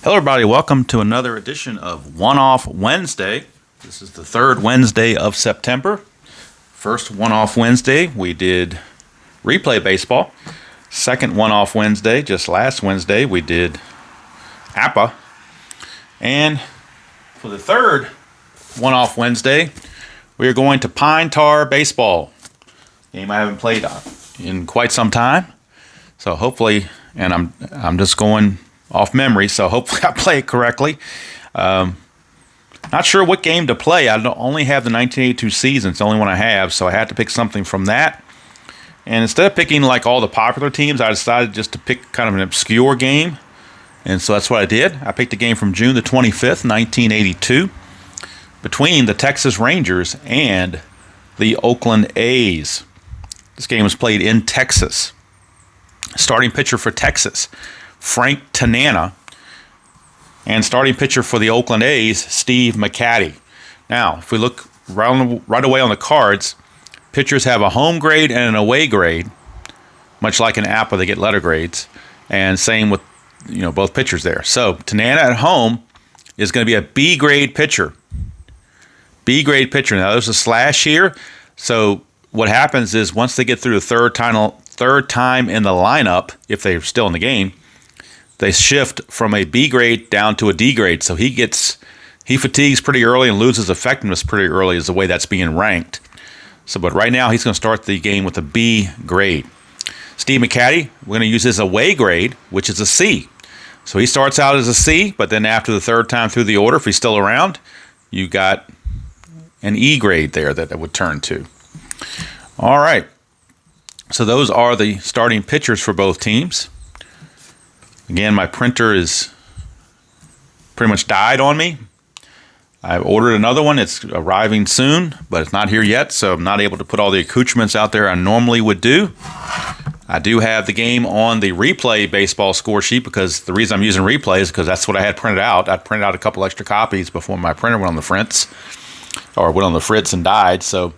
Hello, everybody. Welcome to another edition of One Off Wednesday. This is the third Wednesday of September. First One Off Wednesday, we did replay baseball. Second One Off Wednesday, just last Wednesday, we did APA. And for the third One Off Wednesday, we are going to Pine Tar Baseball. Game I haven't played in quite some time. So hopefully, and I'm just going off memory, so hopefully I play it correctly. Not sure what game to play. I only have the 1982 season. It's the only one I have, so I had to pick something from that. And instead of picking like all the popular teams, I decided just to pick kind of an obscure game. And so that's what I did. I picked a game from June the 25th, 1982, between the Texas Rangers and the Oakland A's. This game was played in Texas. Starting pitcher for Texas, Frank Tanana, and starting pitcher for the Oakland A's, Steve McCatty. Now, if we look right away on the cards, pitchers have a home grade and an away grade, much like in APA, they get letter grades, and same with both pitchers there. So Tanana at home is going to be a B grade pitcher. B grade pitcher. Now there's a slash here, so what happens is once they get through the third time in the lineup, if they're still in the game, they shift from a B grade down to a D grade. So he fatigues pretty early and loses effectiveness pretty early is the way that's being ranked. So, but right now he's going to start the game with a B grade. Steve McCatty, we're going to use his away grade, which is a C. So he starts out as a C, but then after the third time through the order, if he's still around, you got an E grade there that it would turn to. All right. So those are the starting pitchers for both teams. Again, my printer is pretty much died on me. I ordered another one. It's arriving soon, but it's not here yet, so I'm not able to put all the accoutrements out there I normally would do. I do have the game on the replay baseball score sheet because the reason I'm using replay is because that's what I had printed out. I printed out a couple extra copies before my printer went on the fritz and died. So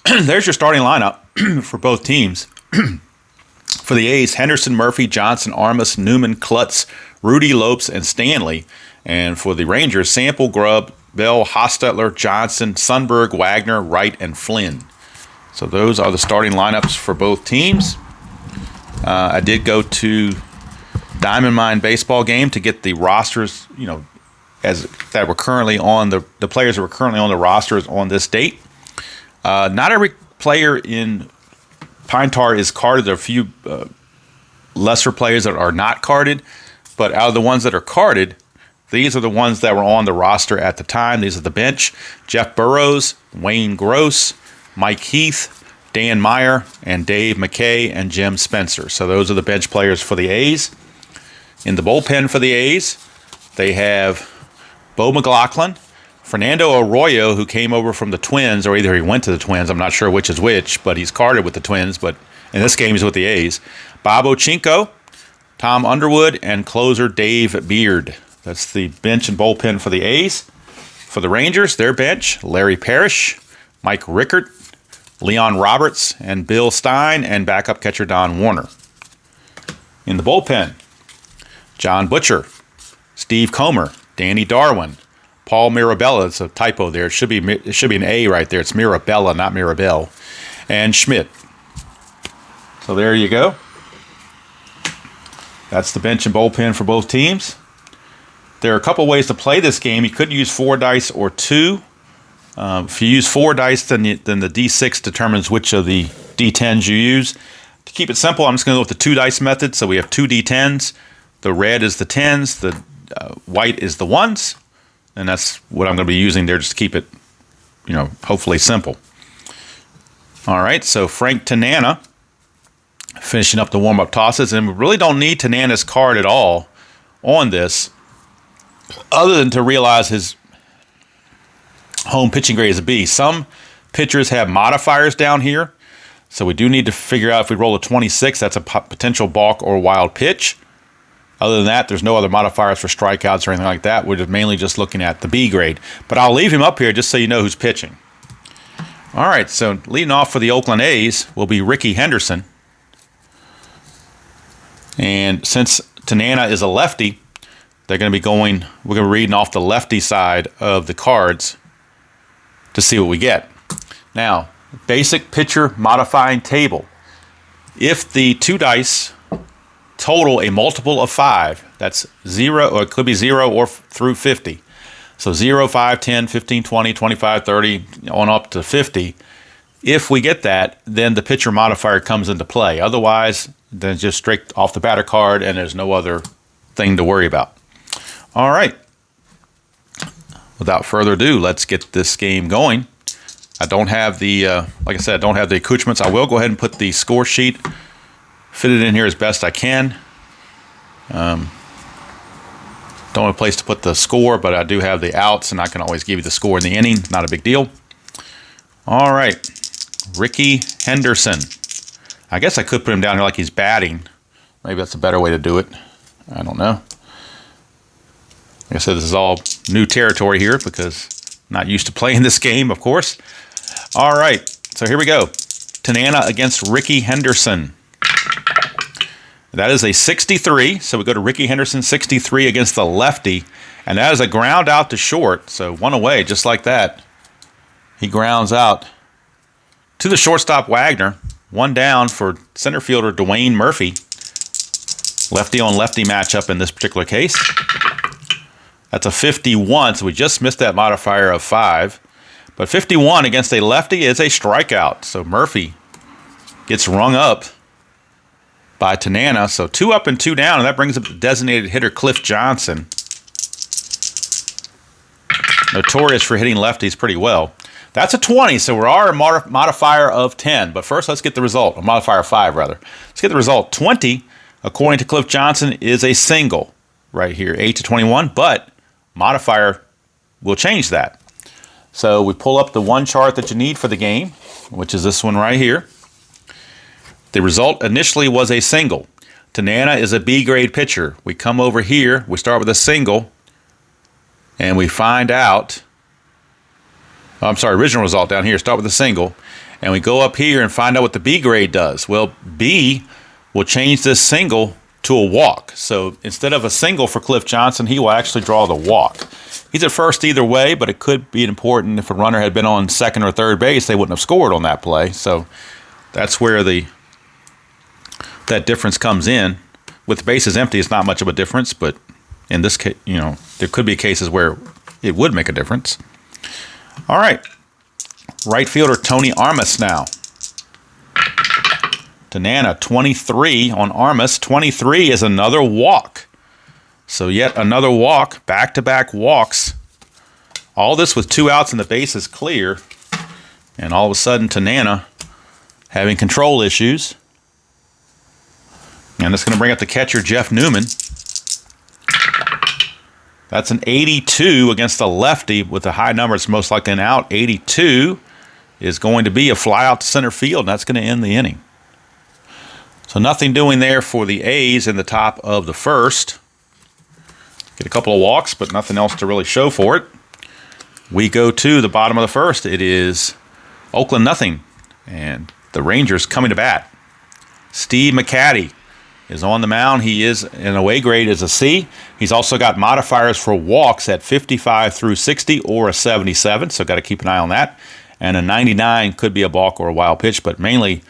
there's your starting lineup for both teams. For the A's, Henderson, Murphy, Johnson, Armas, Newman, Klutz, Rudy, Lopes, and Stanley. And for the Rangers, Sample, Grubb, Bell, Hostetler, Johnson, Sundberg, Wagner, Wright, and Flynn. So those are the starting lineups for both teams. I did go to Diamond Mine baseball game to get the rosters, that were currently on the players that were currently on the rosters on this date. Not every player in Pine Tar is carded. There are a few lesser players that are not carded, but out of the ones that are carded, these are the ones that were on the roster at the time. These are the bench: Jeff Burrows, Wayne Gross, Mike Heath, Dan Meyer, and Dave McKay, and Jim Spencer. So those are the bench players for the A's. In the bullpen for the A's, they have Bo McLaughlin, Fernando Arroyo, who came over from the Twins, or either he went to the Twins. I'm not sure which is which, but he's carded with the Twins. But in this game, he's with the A's. Bob Ochinko, Tom Underwood, and closer Dave Beard. That's the bench and bullpen for the A's. For the Rangers, their bench: Larry Parrish, Mike Rickert, Leon Roberts, and Bill Stein, and backup catcher Don Warner. In the bullpen, John Butcher, Steve Comer, Danny Darwin, Paul Mirabella. It's a typo there. It should be an A right there. It's Mirabella, not Mirabelle. And Schmidt. So there you go. That's the bench and bullpen for both teams. There are a couple ways to play this game. You could use 4 dice or 2. If you use 4 dice, then the D6 determines which of the D10s you use. To keep it simple, I'm just going to go with the 2 dice method. So we have 2 D10s. The red is the 10s. The white is the 1s. And that's what I'm going to be using there just to keep it, hopefully simple. All right, so Frank Tanana finishing up the warm-up tosses. And we really don't need Tanana's card at all on this, other than to realize his home pitching grade is a B. Some pitchers have modifiers down here, so we do need to figure out if we roll a 26, that's a potential balk or wild pitch. Other than that, there's no other modifiers for strikeouts or anything like that. We're mainly just looking at the B grade. But I'll leave him up here just so you know who's pitching. All right, so leading off for the Oakland A's will be Ricky Henderson. And since Tanana is a lefty, we're going to be reading off the lefty side of the cards to see what we get. Now, basic pitcher modifying table. If the 2 dice total a multiple of 5, that's 0, or it could be 0 or through 50. So 0, 5, 10, 15, 20, 25, 30, on up to 50. If we get that, then the pitcher modifier comes into play. Otherwise, then it's just straight off the batter card, and there's no other thing to worry about. All right. Without further ado, let's get this game going. I don't have the, like I said, I don't have the accoutrements. I will go ahead and put the score sheet, fit it in here as best I can. Don't have a place to put the score, but I do have the outs, and I can always give you the score in the inning. Not a big deal. All right. Ricky Henderson. I guess I could put him down here like he's batting. Maybe that's a better way to do it. I don't know. Like I said, this is all new territory here because I'm not used to playing this game, of course. All right, so here we go. Tanana against Ricky Henderson. That is a 63, so we go to Ricky Henderson, 63 against the lefty, and that is a ground out to short, so 1 away, just like that. He grounds out to the shortstop Wagner. 1 down for center fielder Dwayne Murphy. Lefty on lefty matchup in this particular case. That's a 51, so we just missed that modifier of 5. But 51 against a lefty is a strikeout. So Murphy gets rung up by Tanana. So 2 up and 2 down, and that brings up the designated hitter Cliff Johnson. Notorious for hitting lefties pretty well. That's a 20, so we're our modifier of 10. But first, let's get the result. A modifier of 5, rather. Let's get the result. 20, according to Cliff Johnson, is a single right here, 8 to 21. But modifier will change that. So we pull up the 1 chart that you need for the game, which is this one right here. The result initially was a single. Tanana is a B-grade pitcher. We come over here, we start with a single, and we find out, original result down here, start with a single, and we go up here and find out what the B grade does. Well, B will change this single to a walk. So instead of a single for Cliff Johnson, he will actually draw the walk. He's at first either way, but it could be important if a runner had been on second or third base, they wouldn't have scored on that play. So that's where that difference comes in. With the bases empty, it's not much of a difference, but in this case, there could be cases where it would make a difference. All right, right fielder Tony Armas now. Tanana, 23 on Armas. 23 is another walk. So yet another walk, back-to-back walks. All this with 2 outs and the base is clear. And all of a sudden, Tanana having control issues. And that's going to bring up the catcher, Jeff Newman. That's an 82 against the lefty with a high number. It's most likely an out. 82 is going to be a fly out to center field, and that's going to end the inning. So nothing doing there for the A's in the top of the first. Get a couple of walks, but nothing else to really show for it. We go to the bottom of the first. It is Oakland nothing, and the Rangers coming to bat. Steve McCaddy is on the mound. He is in away grade as a C. He's also got modifiers for walks at 55 through 60 or a 77, so got to keep an eye on that. And a 99 could be a balk or a wild pitch, but mainly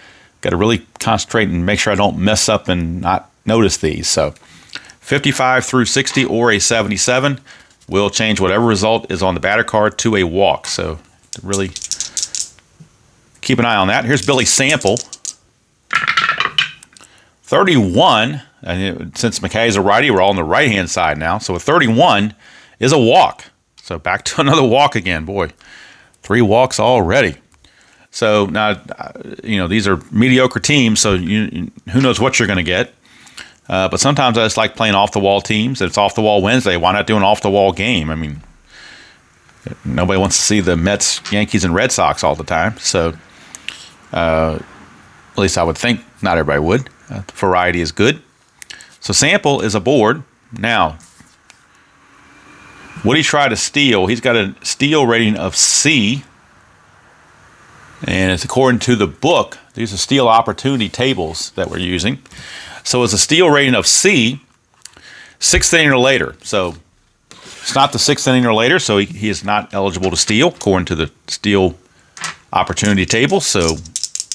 got to really concentrate and make sure I don't mess up and not notice these. So 55 through 60 or a 77 will change whatever result is on the batter card to a walk. So really keep an eye on that. Here's Billy Sample. 31, and since McKay's a righty, we're all on the right-hand side now. So a 31 is a walk. So back to another walk again. Boy, 3 walks already. So now, these are mediocre teams, so who knows what you're going to get. But sometimes I just like playing off-the-wall teams. It's off-the-wall Wednesday. Why not do an off-the-wall game? I mean, nobody wants to see the Mets, Yankees, and Red Sox all the time. So at least I would think not everybody would. The variety is good. So Sample is aboard. Now, what he tried to steal, he's got a steal rating of C. And it's according to the book. These are steal opportunity tables that we're using. So it's a steal rating of C. 6th inning or later. So it's not the 6th inning or later, so he is not eligible to steal according to the steal opportunity table. So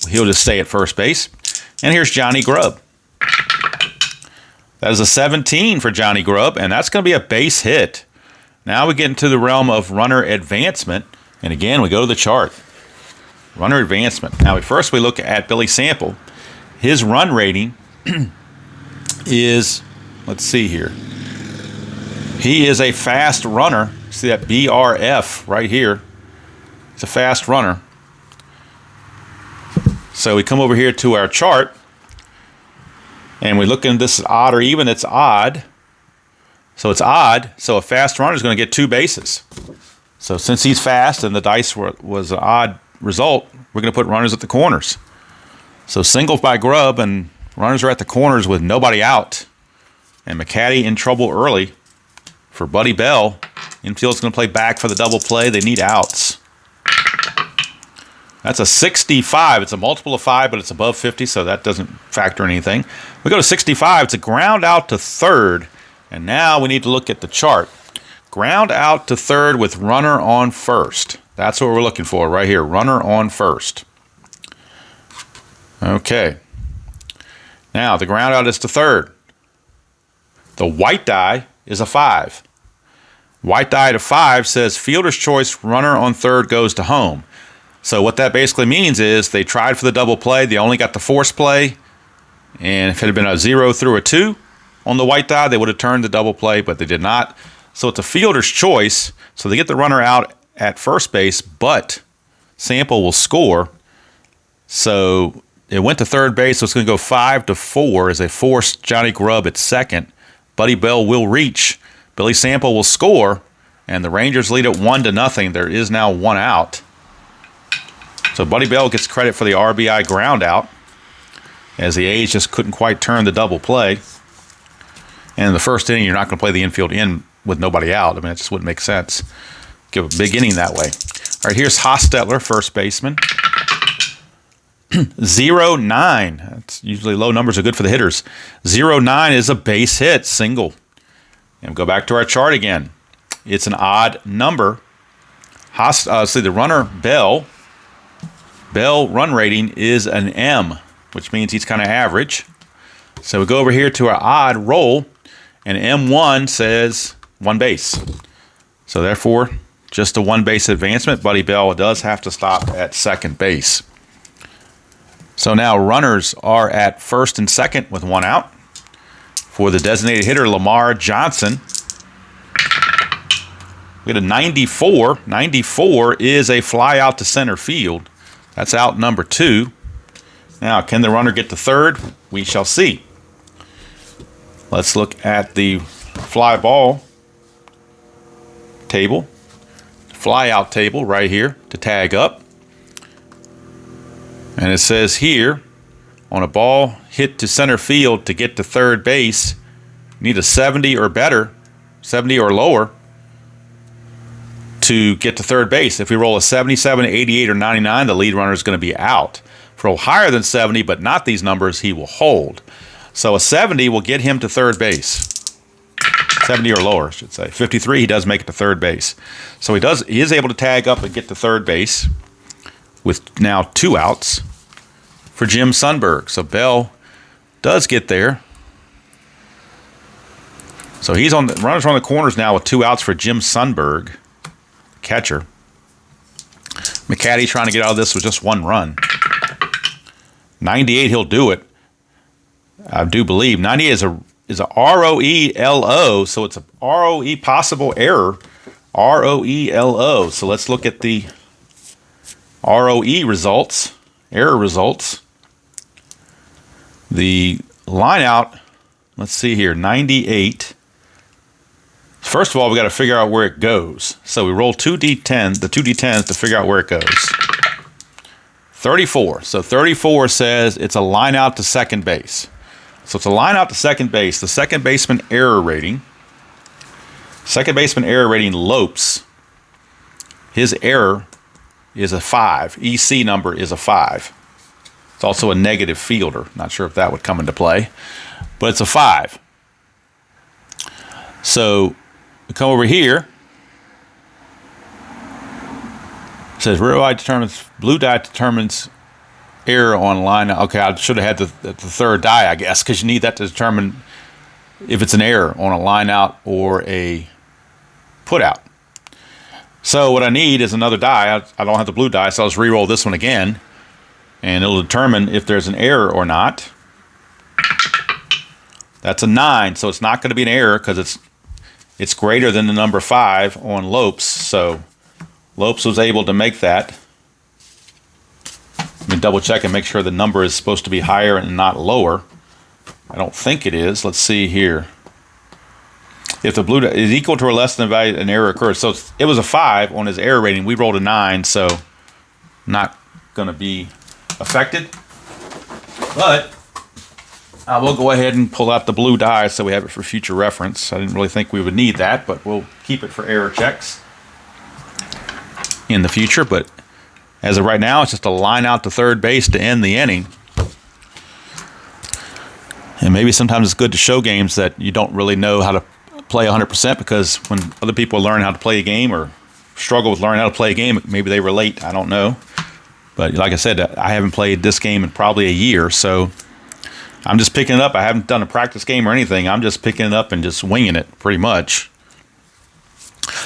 he'll just stay at first base. And here's Johnny Grubb. That is a 17 for Johnny Grubb, and that's going to be a base hit. Now we get into the realm of runner advancement, and again, we go to the chart. Runner advancement. Now, first we look at Billy Sample. His run rating is, let's see here. He is a fast runner. See that BRF right here? He's a fast runner. So we come over here to our chart, and we look in this is odd or even. It's odd. So it's odd. So a fast runner is going to get 2 bases. So since he's fast and the dice was an odd result, we're going to put runners at the corners. So singles by Grubb, and runners are at the corners with nobody out. And McCaddy in trouble early for Buddy Bell. Infield's going to play back for the double play. They need outs. That's a 65. It's a multiple of 5, but it's above 50, so that doesn't factor anything. We go to 65. It's a ground out to third, and now we need to look at the chart. Ground out to third with runner on first. That's what we're looking for right here, runner on first. Okay. Now, the ground out is to third. The white die is a 5. White die to 5 says fielder's choice, runner on third goes to home. So what that basically means is they tried for the double play. They only got the force play. And if it had been a 0 through a 2 on the white die, they would have turned the double play, but they did not. So it's a fielder's choice. So they get the runner out at first base, but Sample will score. So it went to third base, so it's going to go 5-4 as they force Johnny Grubb at second. Buddy Bell will reach. Billy Sample will score, and the Rangers lead it 1-0. There is now 1 out. So Buddy Bell gets credit for the RBI ground out, as the A's just couldn't quite turn the double play. And in the first inning, you're not going to play the infield in with nobody out. I mean, it just wouldn't make sense. Give a big inning that way. All right, here's Hostetler, first baseman. 0-9. That's usually low numbers are good for the hitters. 0-9 is a base hit, single. And go back to our chart again. It's an odd number. See, the runner, Bell run rating is an M, which means he's kind of average. So we go over here to our odd roll, and M1 says 1 base. So therefore, just a 1 base advancement. Buddy Bell does have to stop at second base. So now runners are at first and second with 1 out. For the designated hitter, Lamar Johnson. We get a 94. 94 is a fly out to center field. That's out number 2. Now, can the runner get to third? We shall see. Let's look at the fly ball table, fly out table right here to tag up. And it says here, on a ball hit to center field to get to third base, you need a 70 or better, 70 or lower, to get to third base. If we roll a 77, 88, or 99, the lead runner is going to be out. If we roll higher than 70, but not these numbers, he will hold. So a 70 will get him to third base. 70 or lower, I should say. 53, he does make it to third base. So he is able to tag up and get to third base with now 2 outs for Jim Sundberg. So Bell does get there. So he's on the runners are on the corners now with 2 outs for Jim Sundberg, catcher. McCaddy trying to get out of this with just 1 run. 98, he'll do it. I do believe 98 is a ROELO, so it's a ROE possible error. ROELO. So let's look at the ROE results, error results. The line out, let's see here, 98. First of all, we got to figure out where it goes. So we roll 2d10, the 2d10s to figure out where it goes. 34. So 34 says it's a line out to second base. So it's a line out to second base. The second baseman error rating. Second baseman error rating Lopes. His error is a 5. EC number is a 5. It's also a negative fielder. Not sure if that would come into play, but it's a 5. So we come over here. It says blue die determines error on line. Okay, I should have had the third die, I guess, because you need that to determine if it's an error on a line out or a put out. So what I need is another die. I don't have the blue die, so I'll just re-roll this one again, and it'll determine if there's an error or not. That's a 9, so it's not going to be an error because it's greater than the number 5 on Lopes. So Lopes was able to make that. Let me double check and make sure the number is supposed to be higher and not lower. I don't think it is. Let's see here. If the blue is equal to or less than the value, an error occurs. So it was a 5 on his error rating. We rolled a 9, so not going to be affected. But I will go ahead and pull out the blue die so we have it for future reference. I didn't really think we would need that, but we'll keep it for error checks in the future. But as of right now, it's just a line out to third base to end the inning. And maybe sometimes it's good to show games that you don't really know how to play 100%, because when other people learn how to play a game or struggle with learning how to play a game, maybe they relate. I don't know. But like I said, I haven't played this game in probably a year, so I'm just picking it up. I haven't done a practice game or anything. I'm just picking it up and just winging it pretty much.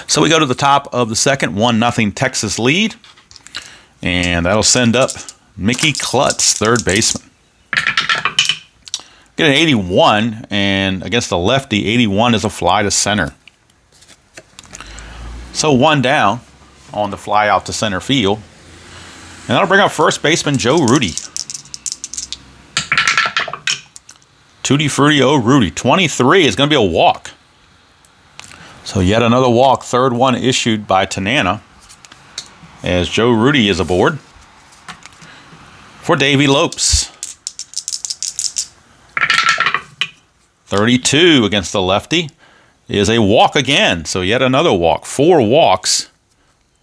So we go to the top of the second, 1-0 Texas lead. And that'll send up Mickey Klutz, third baseman. Get an 81, and against the lefty, 81 is a fly to center. So 1 down on the fly out to center field. And that'll bring up first baseman Joe Rudy. Tutti Frutti, oh Rudy. 23 is going to be a walk. So yet another walk, third one issued by Tanana, as Joe Rudy is aboard for Davey Lopes. 32 against the lefty is a walk again. So yet another walk. 4 walks.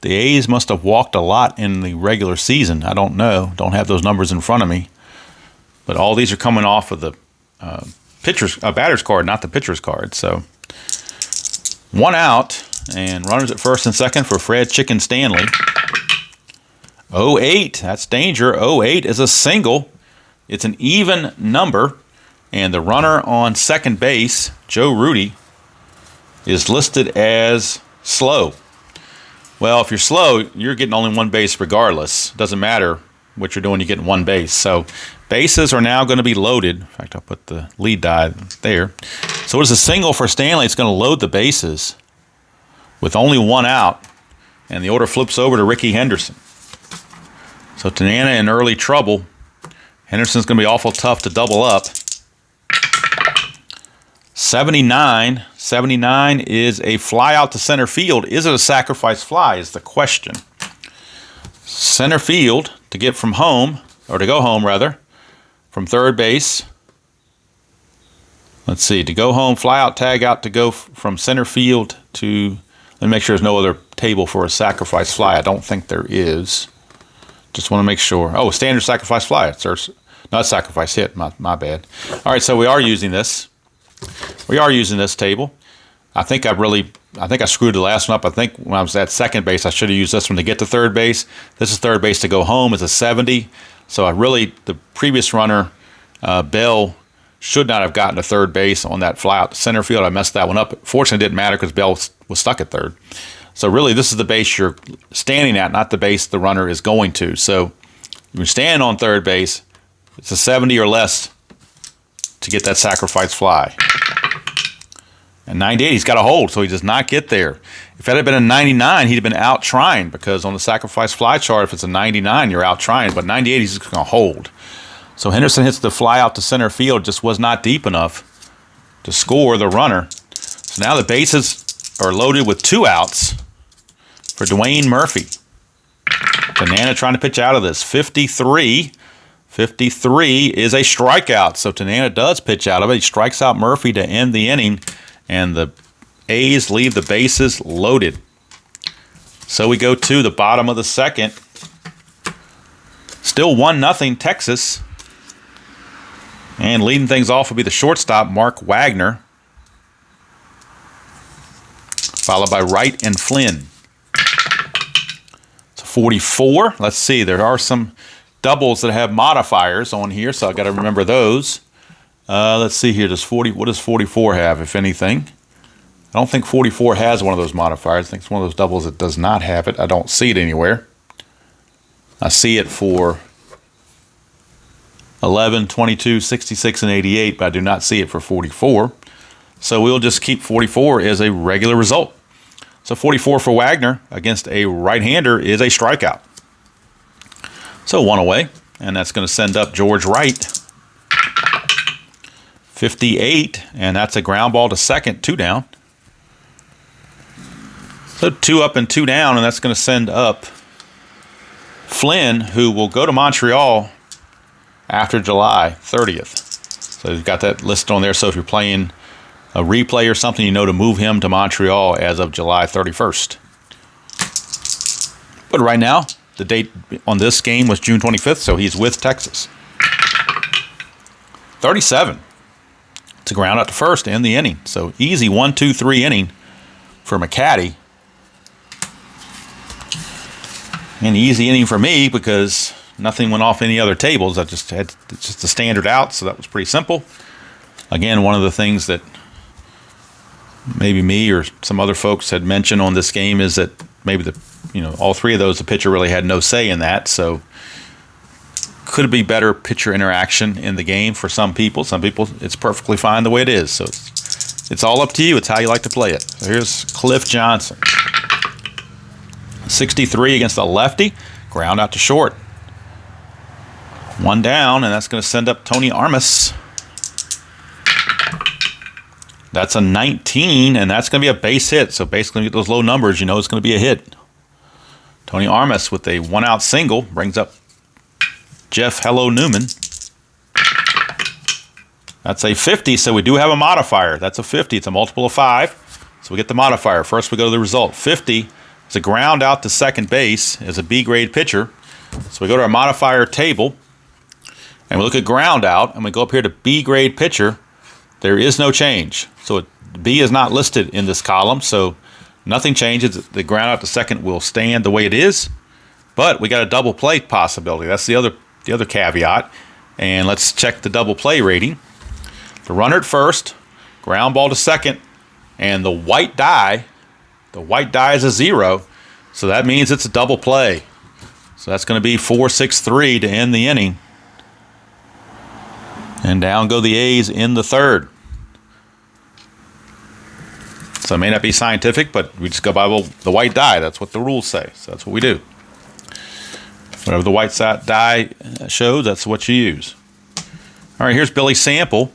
The A's must have walked a lot in the regular season. I don't know. Don't have those numbers in front of me. But all these are coming off of the batter's card, not the pitcher's card. So 1 out, and runners at first and second for Fred Chicken Stanley. 0-8, that's danger. 0-8 is a single. It's an even number, and the runner on second base, Joe Rudy, is listed as slow. Well, if you're slow, you're getting only 1 base regardless. Doesn't matter what you're doing, you're getting 1 base. So bases are now going to be loaded. In fact, I'll put the lead die there. So it's a single for Stanley. It's going to load the bases with only 1 out, and the order flips over to Ricky Henderson. So Tanana in early trouble. Henderson's going to be awful tough to double up. 79 is a fly out to center field. Is it a sacrifice fly is the question. Center field to get from home, or to go home rather, from third base. Let's see, to go home, fly out, tag out to go from center field to, let me make sure there's no other table for a sacrifice fly. I don't think there is. Just want to make sure. Oh, standard sacrifice fly. It's not sacrifice hit, my bad. All right, so we are using this. We are using this table. I think I screwed the last one up. I think when I was at second base, I should have used this one to get to third base. This is third base to go home. It's a 70. So the previous runner, Bell, should not have gotten to third base on that fly out to center field. I messed that one up. Fortunately, it didn't matter because Bell was stuck at third. So really, this is the base you're standing at, not the base the runner is going to. So you're standing on third base. It's a 70 or less to get that sacrifice fly. And 98, he's got a hold, so he does not get there. If it had been a 99, he'd have been out trying, because on the sacrifice fly chart, if it's a 99, you're out trying. But 98, he's just going to hold. So Henderson hits the fly out to center field, just was not deep enough to score the runner. So now the bases are loaded with 2 outs for Dwayne Murphy. Tanana trying to pitch out of this. 53 is a strikeout. So Tanana does pitch out of it. He strikes out Murphy to end the inning, and the A's leave the bases loaded. So we go to the bottom of the second. Still 1-0 Texas. And leading things off will be the shortstop, Mark Wagner. followed by Wright and Flynn. So 44. Let's see. There are some doubles that have modifiers on here, so I got to remember those. Let's see here. What does 44 have, if anything? I don't think 44 has one of those modifiers. I think it's one of those doubles that does not have it. I don't see it anywhere. I see it for 11, 22, 66, and 88, but I do not see it for 44. So we'll just keep 44 as a regular result. So 44 for Wagner against a right-hander is a strikeout. So one away, and that's going to send up George Wright. 58, and that's a ground ball to second, 2 down. So 2 up and 2 down, and that's going to send up Flynn, who will go to Montreal after July 30th. So you've got that listed on there, so if you're playing a replay or something, you know to move him to Montreal as of July 31st. But right now, the date on this game was June 25th, so he's with Texas. 37. It's a ground out to first in the inning. So easy 1-2-3 inning for McCaddy. An easy inning for me because nothing went off any other tables. I just had just the standard out, so that was pretty simple. Again, one of the things that maybe me or some other folks had mentioned on this game is that maybe all 3 of those, the pitcher really had no say in that. So could it be better pitcher interaction in the game for some people? Some people, it's perfectly fine the way it is. So it's all up to you. It's how you like to play it. So here's Cliff Johnson. 63 against a lefty. Ground out to short. 1 down, and that's going to send up Tony Armas. That's a 19, and that's going to be a base hit. So basically, with those low numbers, you know it's going to be a hit. Tony Armas with a 1-out single brings up Jeff Hello Newman. That's a 50, so we do have a modifier. That's a 50. It's a multiple of 5. So we get the modifier. First, we go to the result. 50 is a ground out to second base as a B-grade pitcher. So we go to our modifier table, and we look at ground out, and we go up here to B-grade pitcher. There is no change. So B is not listed in this column, so nothing changes. The ground out to second will stand the way it is, but we got a double play possibility. That's the other caveat. And let's check the double play rating. The runner at first, ground ball to second, and the white die is a 0, so that means it's a double play. So that's going to be 4-6-3 to end the inning. And down go the A's in the third. So it may not be scientific, but we just go by the white die. That's what the rules say. So that's what we do. Whatever the white die shows, that's what you use. All right, here's Billy Sample,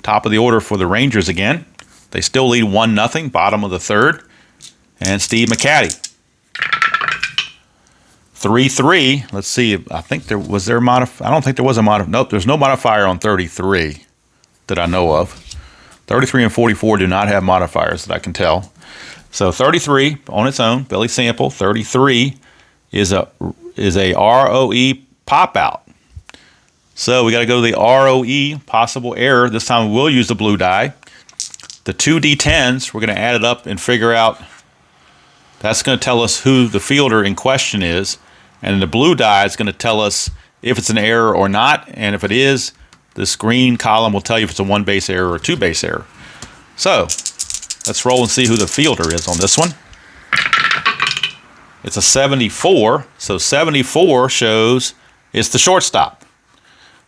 top of the order for the Rangers again. They still lead 1-0, bottom of the third. And Steve McCaddy. 3-3. Let's see. I think there was a modifier. I don't think there was a modifier. Nope, there's no modifier on 33 that I know of. 33 and 44 do not have modifiers that I can tell. So 33 on its own, Billy Sample. 33 is a ROE pop out. So we got to go to the ROE possible error. This time we'll use the blue die. The 2 D10s, we're going to add it up and figure out. That's going to tell us who the fielder in question is. And the blue die is going to tell us if it's an error or not. And if it is, this green column will tell you if it's a 1-base error or a 2-base error. So let's roll and see who the fielder is on this one. It's a 74. So 74 shows it's the shortstop.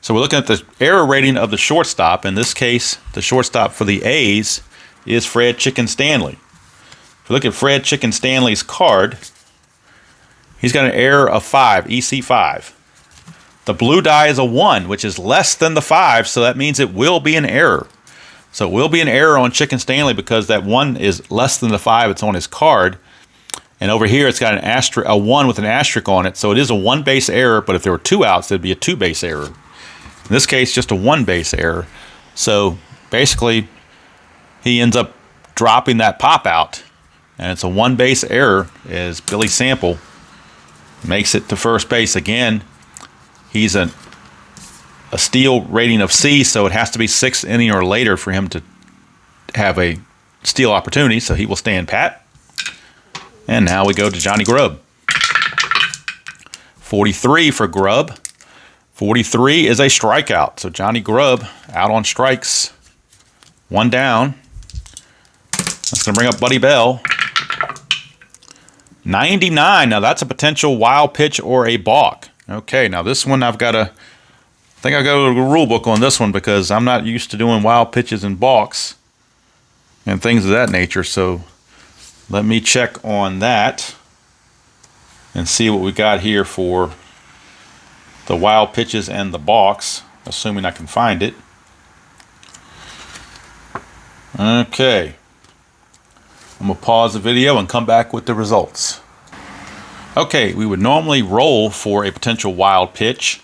So we're looking at the error rating of the shortstop. In this case, the shortstop for the A's is Fred Chicken Stanley. If you look at Fred Chicken Stanley's card, he's got an error of 5, EC5. The blue die is a 1, which is less than the 5, so that means it will be an error. So it will be an error on Chicken Stanley because that 1 is less than the 5 it's on his card. And over here it's got a 1 with an asterisk on it, so it is a 1-base error, but if there were 2 outs, it'd be a 2-base error. In this case, just a 1-base error. So basically, he ends up dropping that pop out, and it's a 1-base error as Billy Sample makes it to first base. Again, he's a steal rating of C, so it has to be 6th inning or later for him to have a steal opportunity, so he will stand pat. And now we go to Johnny Grubb. 43 for Grubb. 43 is a strikeout. So Johnny Grubb out on strikes. 1 down. That's going to bring up Buddy Bell. 99. Now that's a potential wild pitch or a balk. Okay, now this one I think I go to the rule book on this one because I'm not used to doing wild pitches and balks and things of that nature. So let me check on that and see what we got here for the wild pitches and the balks, assuming I can find it. Okay. I'm going to pause the video and come back with the results. Okay, we would normally roll for a potential wild pitch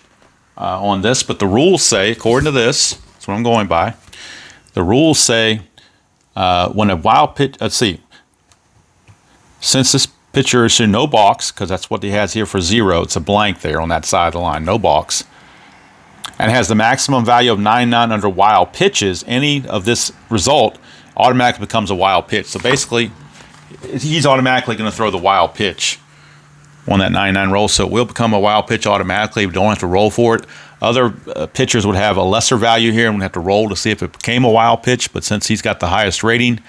on this, but the rules say, according to this, that's what I'm going by, the rules say when a wild pitch, let's see, since this pitcher is in no balks, because that's what he has here for 0, it's a blank there on that side of the line, no balks, and has the maximum value of 99 under wild pitches, any of this result automatically becomes a wild pitch. So basically, he's automatically going to throw the wild pitch on that 99 roll, so it will become a wild pitch automatically. We don't have to roll for it. Other pitchers would have a lesser value here and would have to roll to see if it became a wild pitch, but since he's got the highest rating,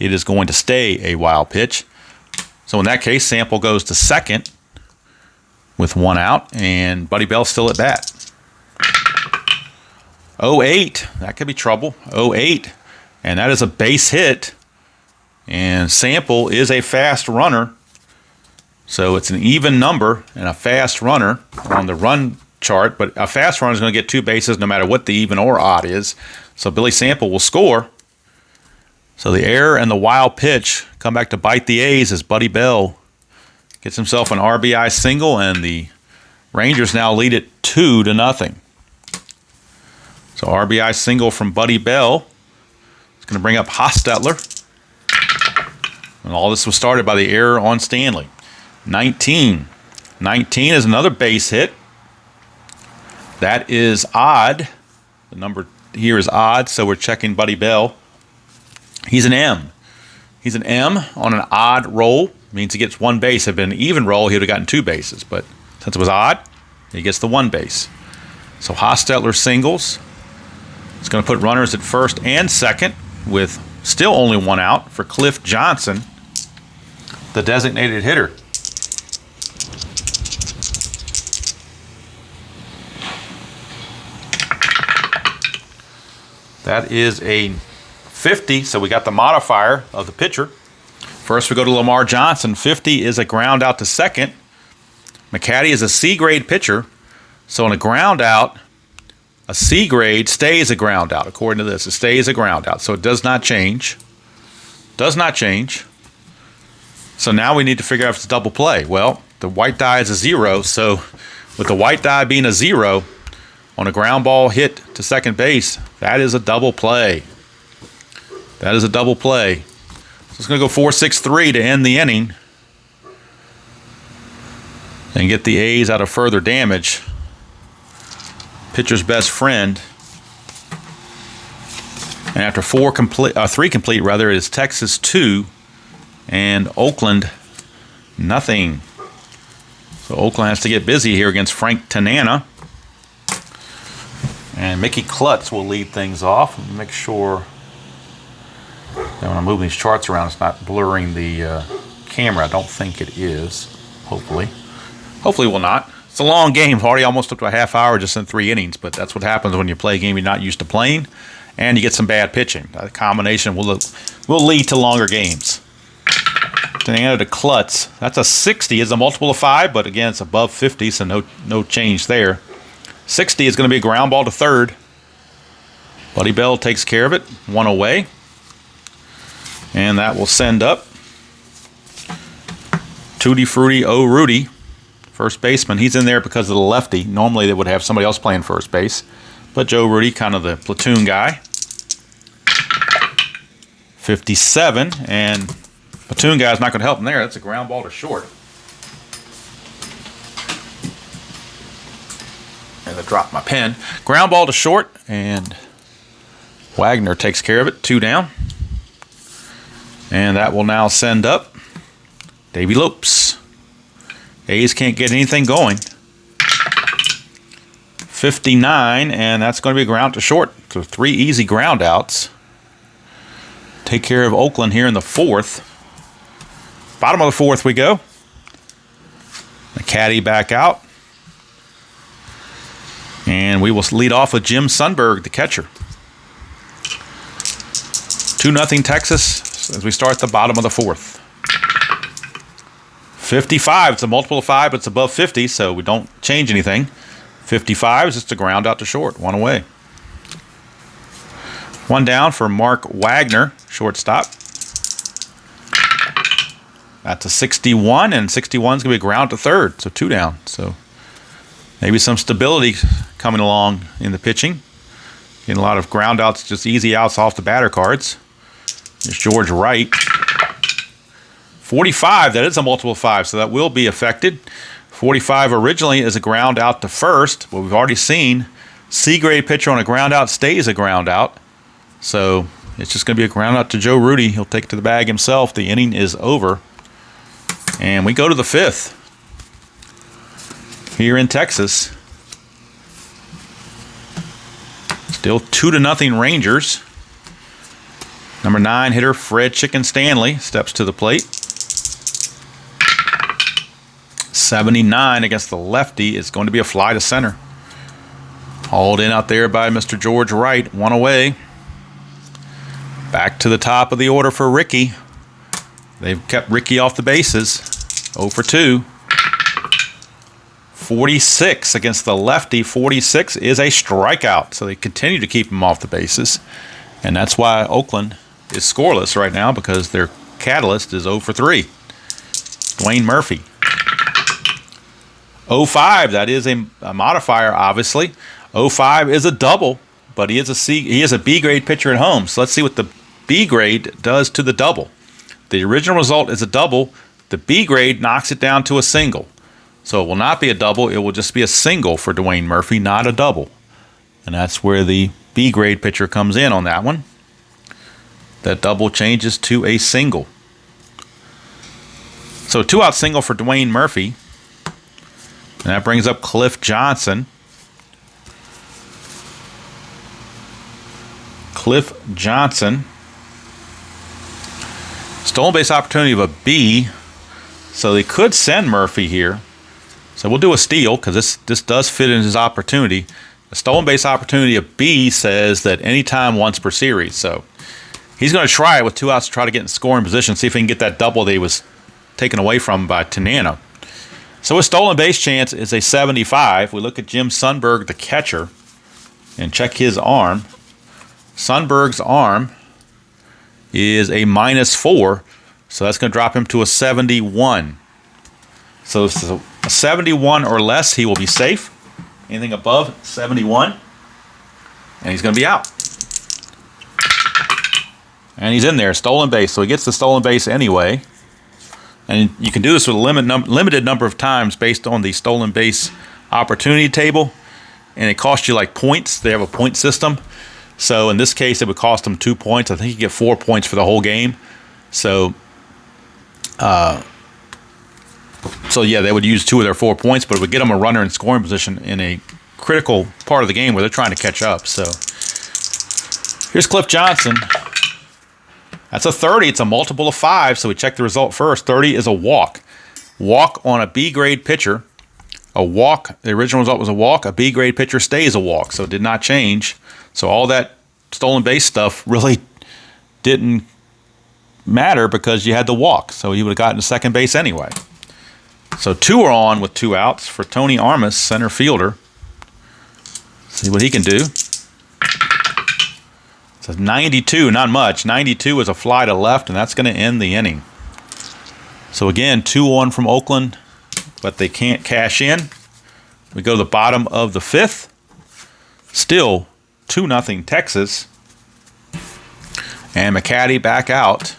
it is going to stay a wild pitch. So in that case, Sample goes to second with 1 out, and Buddy Bell's still at bat. 08, that could be trouble. 08, and that is a base hit, and Sample is a fast runner, so it's an even number and a fast runner on the run chart, but a fast runner is going to get 2 bases no matter what the even or odd is, so Billy Sample will score. So the error and the wild pitch come back to bite the A's as Buddy Bell gets himself an RBI single, and the Rangers now lead it 2-0. So RBI single from Buddy Bell. It's going to bring up Hostetler. And all this was started by the error on Stanley. 19. 19 is another base hit. That is odd. The number here is odd, so we're checking Buddy Bell. He's an M. He's an M on an odd roll. Means he gets 1 base. If it had been an even roll, he would have gotten 2 bases. But since it was odd, he gets the 1 base. So Hostetler singles. It's going to put runners at first and second with still only 1 out for Cliff Johnson, the designated hitter. That is a 50, so we got the modifier of the pitcher. First we go to Lamar Johnson. 50 is a ground out to second. McCaddy is a C-grade pitcher, so on a ground out, a C grade stays a ground out. According to this, it stays a ground out, so it does not change. Does not change. So now we need to figure out if it's a double play. Well, the white die is a 0, so with the white die being a 0 on a ground ball hit to second base, that is a double play. That is a double play. So it's going to go 4-6-3 to end the inning and get the A's out of further damage. Pitcher's best friend. And after 3 complete, it is Texas 2 and Oakland nothing. So Oakland has to get busy here against Frank Tanana. And Mickey Klutz will lead things off. Let me make sure that when I'm moving these charts around, it's not blurring the camera. I don't think it is. Hopefully. Hopefully it will not. It's a long game. Already almost took to a half hour just in 3 innings, but that's what happens when you play a game you're not used to playing, and you get some bad pitching. That combination will lead to longer games. Tanana to Klutz. That's a 60. It's a multiple of 5, but again, it's above 50, so no change there. 60 is going to be a ground ball to third. Buddy Bell takes care of it. 1 away. And that will send up Tutti Frutti O'Rudy, first baseman. He's in there because of the lefty. Normally they would have somebody else playing first base, but Joe Rudy, kind of the platoon guy. 57, and platoon guy's not going to help him there. That's a ground ball to short. And I dropped my pen. Ground ball to short, and Wagner takes care of it. 2 down. And that will now send up Davey Lopes. A's can't get anything going. 59, and that's going to be a ground to short. So 3 easy ground outs. Take care of Oakland here in the 4th. Bottom of the 4th we go. The caddy back out. And we will lead off with Jim Sundberg, the catcher. 2-0 Texas as we start the bottom of the 4th. 55, it's a multiple of 5, but it's above 50, so we don't change anything. 55 is just a ground out to short, 1 away. 1 down for Mark Wagner, shortstop. That's a 61, and 61 is going to be a ground to third, so 2 down. So maybe some stability coming along in the pitching. Getting a lot of ground outs, just easy outs off the batter cards. There's George Wright. 45, that is a multiple of 5, so that will be affected. 45 originally is a ground out to first, but we've already seen C-grade pitcher on a ground out stays a ground out. So it's just going to be a ground out to Joe Rudy. He'll take it to the bag himself. The inning is over. And we go to the 5th here in Texas. Still 2-0 Rangers. Number 9 hitter Fred Chicken Stanley steps to the plate. 79 against the lefty is going to be a fly to center. Hauled in out there by Mr. George Wright, 1 away. Back to the top of the order for Ricky. They've kept Ricky off the bases. 0 for 2. 46 against the lefty. 46 is a strikeout, so they continue to keep him off the bases. And that's why Oakland is scoreless right now, because their catalyst is 0 for 3. Dwayne Murphy. 05, that is a modifier, obviously. 05 is a double, but he is a B grade pitcher at home. So let's see what the B grade does to the double. The original result is a double. The B grade knocks it down to a single. So it will not be a double. It will just be a single for Dwayne Murphy, not a double. And that's where the B grade pitcher comes in on that one. That double changes to a single. So 2-out single for Dwayne Murphy. And that brings up Cliff Johnson. Cliff Johnson. Stolen base opportunity of a B. So they could send Murphy here. So we'll do a steal, because this does fit in his opportunity. A stolen base opportunity of B says that anytime once per series. So he's going to try it with 2 outs to try to get in scoring position, see if he can get that double that he was taken away from by Tanana. So his stolen base chance is a 75. We look at Jim Sundberg, the catcher, and check his arm. Sundberg's arm is a -4, so that's going to drop him to a 71. So if it's a 71 or less, he will be safe. Anything above 71, and he's going to be out. And he's in there, stolen base, so he gets the stolen base anyway. And you can do this with a limited number of times based on the stolen base opportunity table. And it costs you like points. They have a point system. So in this case, it would cost them 2 points. I think you get 4 points for the whole game. So yeah, they would use 2 of their 4 points, but it would get them a runner in scoring position in a critical part of the game where they're trying to catch up. So here's Cliff Johnson. That's a 30. It's a multiple of 5, so we check the result first. 30 is a walk. Walk on a B-grade pitcher. A walk, the original result was a walk. A B-grade pitcher stays a walk, so it did not change. So all that stolen base stuff really didn't matter because you had the walk, so he would have gotten to second base anyway. So 2 are on with 2 outs for Tony Armas, center fielder. See what he can do. So 92, not much. 92 is a fly to left, and that's going to end the inning. So again, 2 on from Oakland, but they can't cash in. We go to the bottom of the 5th. Still 2-0 Texas. And McCaddy back out.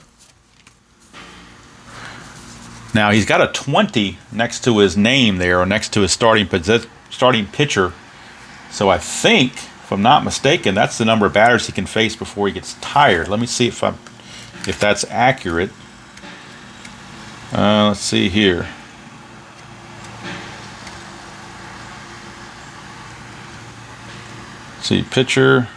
Now he's got a 20 next to his name there, or next to his starting pitcher. So I think, if I'm not mistaken, that's the number of batters he can face before he gets tired. Let me see if that's accurate. Let's see here. Let's see, pitcher.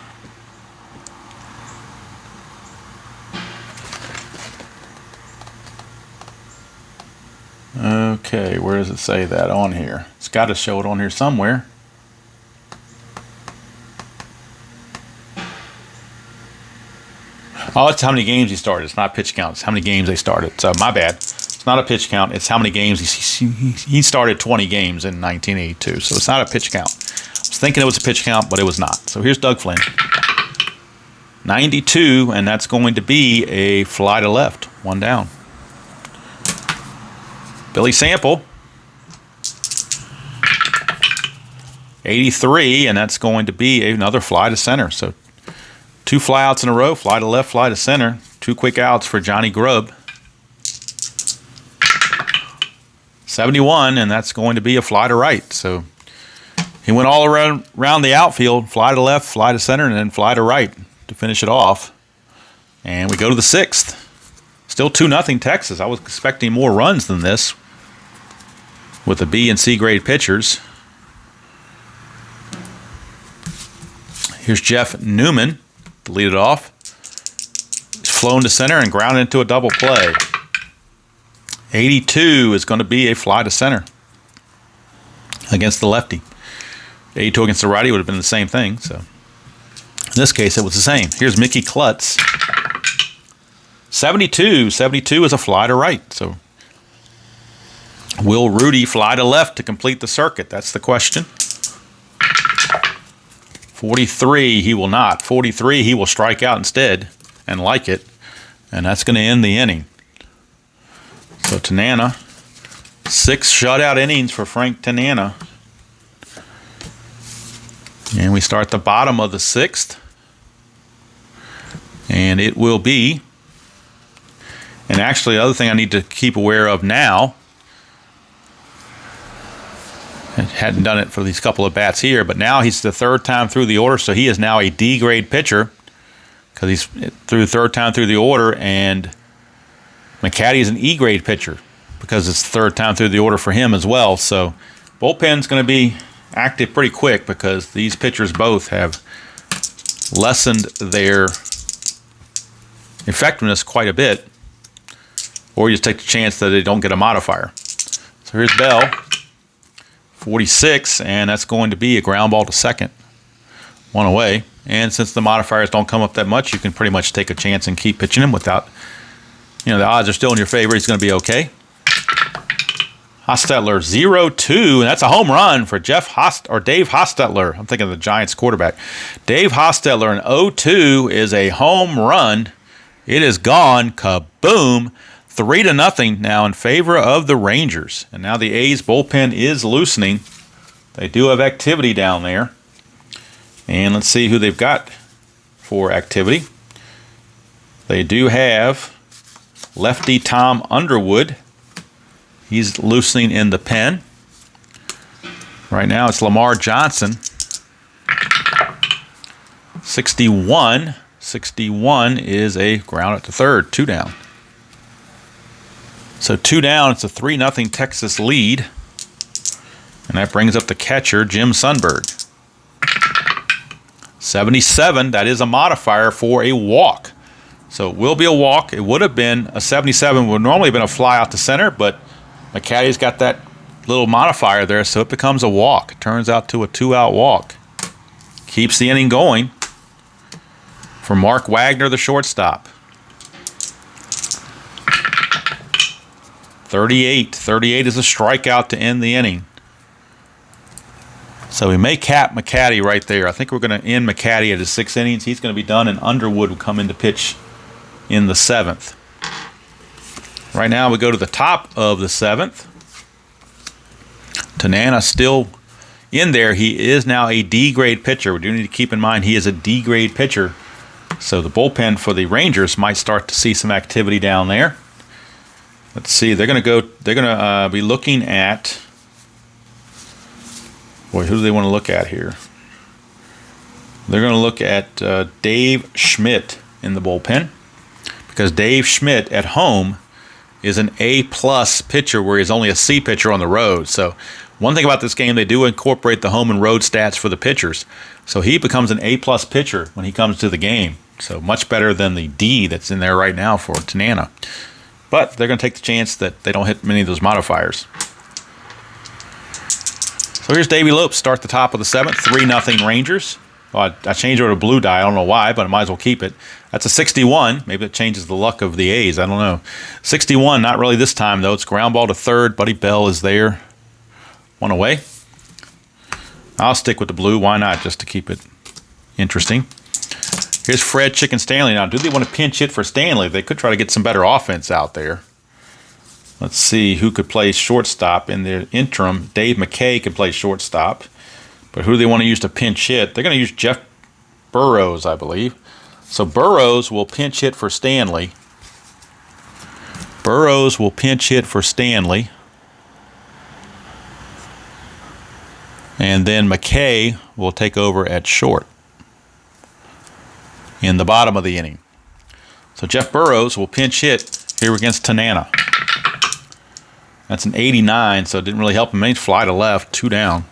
Okay, where does it say that on here? It's got to show it on here somewhere. Oh, it's how many games he started. It's not pitch count. It's how many games they started. So my bad. It's not a pitch count. It's how many games he started. 20 games in 1982. So it's not a pitch count. I was thinking it was a pitch count, but it was not. So here's Doug Flynn. 92, and that's going to be a fly to left. One down. Billy Sample. 83, and that's going to be another fly to center. So 2 fly outs in a row, fly to left, fly to center. 2 quick outs for Johnny Grubb. 71, and that's going to be a fly to right. So he went all around the outfield, fly to left, fly to center, and then fly to right to finish it off. And we go to the 6th. Still 2-0 Texas. I was expecting more runs than this with the B and C grade pitchers. Here's Jeff Newman to lead it off. He's flown to center and grounded into a double play. 82 is going to be a fly to center against the lefty. 82 against the righty would have been the same thing. So in this case, it was the same. Here's Mickey Klutz. 72. 72 is a fly to right. So will Rudy fly to left to complete the circuit? That's the question. 43, he will not. 43, he will strike out instead and like it. And that's going to end the inning. So Tanana, 6 shutout innings for Frank Tanana. And we start the bottom of the 6th. And it will be, and actually the other thing I need to keep aware of now, I hadn't done it for these couple of bats here, but now he's the 3rd time through the order, so he is now a D grade pitcher because he's through the 3rd time through the order, and McCaddy is an E grade pitcher because it's the 3rd time through the order for him as well. So bullpen's going to be active pretty quick because these pitchers both have lessened their effectiveness quite a bit, or you just take the chance that they don't get a modifier. So here's Bell. 46, and that's going to be a ground ball to second. 1 away. And since the modifiers don't come up that much, you can pretty much take a chance and keep pitching him without, the odds are still in your favor. He's going to be okay. Hostetler 0-2, and that's a home run for Dave Hostetler. I'm thinking of the Giants quarterback. Dave Hostetler, an 0-2 is a home run. It is gone. Kaboom. 3-0 now in favor of the Rangers. And now the A's bullpen is loosening. They do have activity down there. And let's see who they've got for activity. They do have lefty Tom Underwood. He's loosening in the pen. Right now it's Lamar Johnson. 61. 61 is a ground at the 3rd. 2 down. So 2 down, it's a 3-0 Texas lead. And that brings up the catcher, Jim Sundberg. 77, that is a modifier for a walk. So it will be a walk. It would have been a 77, would normally have been a fly out to center, but McCaddy's got that little modifier there, so it becomes a walk. It turns out to a 2-out walk. Keeps the inning going for Mark Wagner, the shortstop. 38. 38 is a strikeout to end the inning. So we may cap McCaddy right there. I think we're going to end McCaddy at his 6 innings. He's going to be done, and Underwood will come in to pitch in the 7th. Right now we go to the top of the 7th. Tanana still in there. He is now a D-grade pitcher. We do need to keep in mind he is a D-grade pitcher. So the bullpen for the Rangers might start to see some activity down there. Let's see. They're going to be looking at. Boy, who do they want to look at here? They're going to look at Dave Schmidt in the bullpen because Dave Schmidt at home is an A-plus pitcher where he's only a C pitcher on the road. So one thing about this game, they do incorporate the home and road stats for the pitchers. So he becomes an A-plus pitcher when he comes to the game. So much better than the D that's in there right now for Tanana. But they're going to take the chance that they don't hit many of those modifiers. So here's Davey Lopes, start the top of the 7th, 3-0 Rangers. Well, I changed over to blue die. I don't know why, but I might as well keep it. That's a 61. Maybe it changes the luck of the A's. I don't know. 61, not really this time, though. It's ground ball to third. Buddy Bell is there. One away. I'll stick with the blue. Why not? Just to keep it interesting. Here's Fred Chicken Stanley. Now, do they want to pinch hit for Stanley? They could try to get some better offense out there. Let's see who could play shortstop in the interim. Dave McKay could play shortstop. But who do they want to use to pinch hit? They're going to use Jeff Burrows, I believe. So Burrows will pinch hit for Stanley. Burrows will pinch hit for Stanley. And then McKay will take over at short in the bottom of the inning. So Jeff Burrows will pinch hit here against Tanana. That's an 89, so it didn't really help him. He fly to left, 2 down.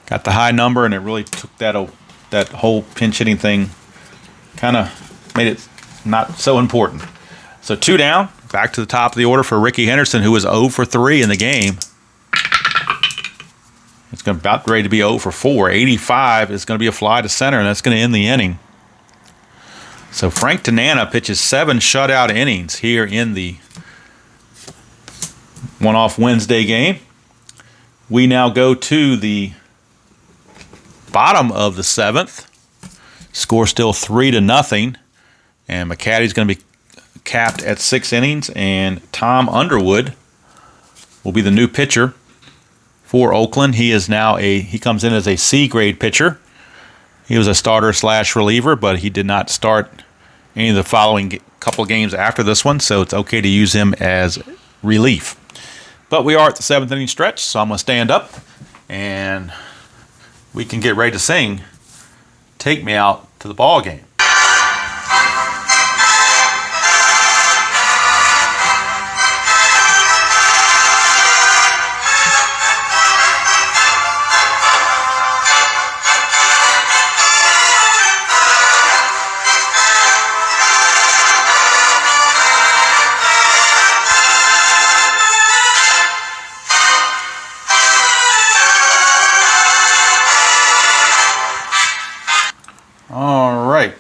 Got the high number, and it really took that whole pinch hitting thing, kind of made it not so important. So 2 down, back to the top of the order for Ricky Henderson, who was 0 for 3 in the game. It's about ready to be 0 for 4. 85 is going to be a fly to center, and that's going to end the inning. So Frank Tanana pitches 7 shutout innings here in the one-off Wednesday game. We now go to the bottom of the 7th. Score still 3-0. And McCaddy's going to be capped at 6 innings. And Tom Underwood will be the new pitcher for Oakland. He comes in as a C-grade pitcher. He was a starter/reliever, but he did not start any of the following couple games after this one, so it's okay to use him as relief. But we are at the 7th inning stretch, so I'm going to stand up, and we can get ready to sing "Take Me Out to the Ball Game." All right,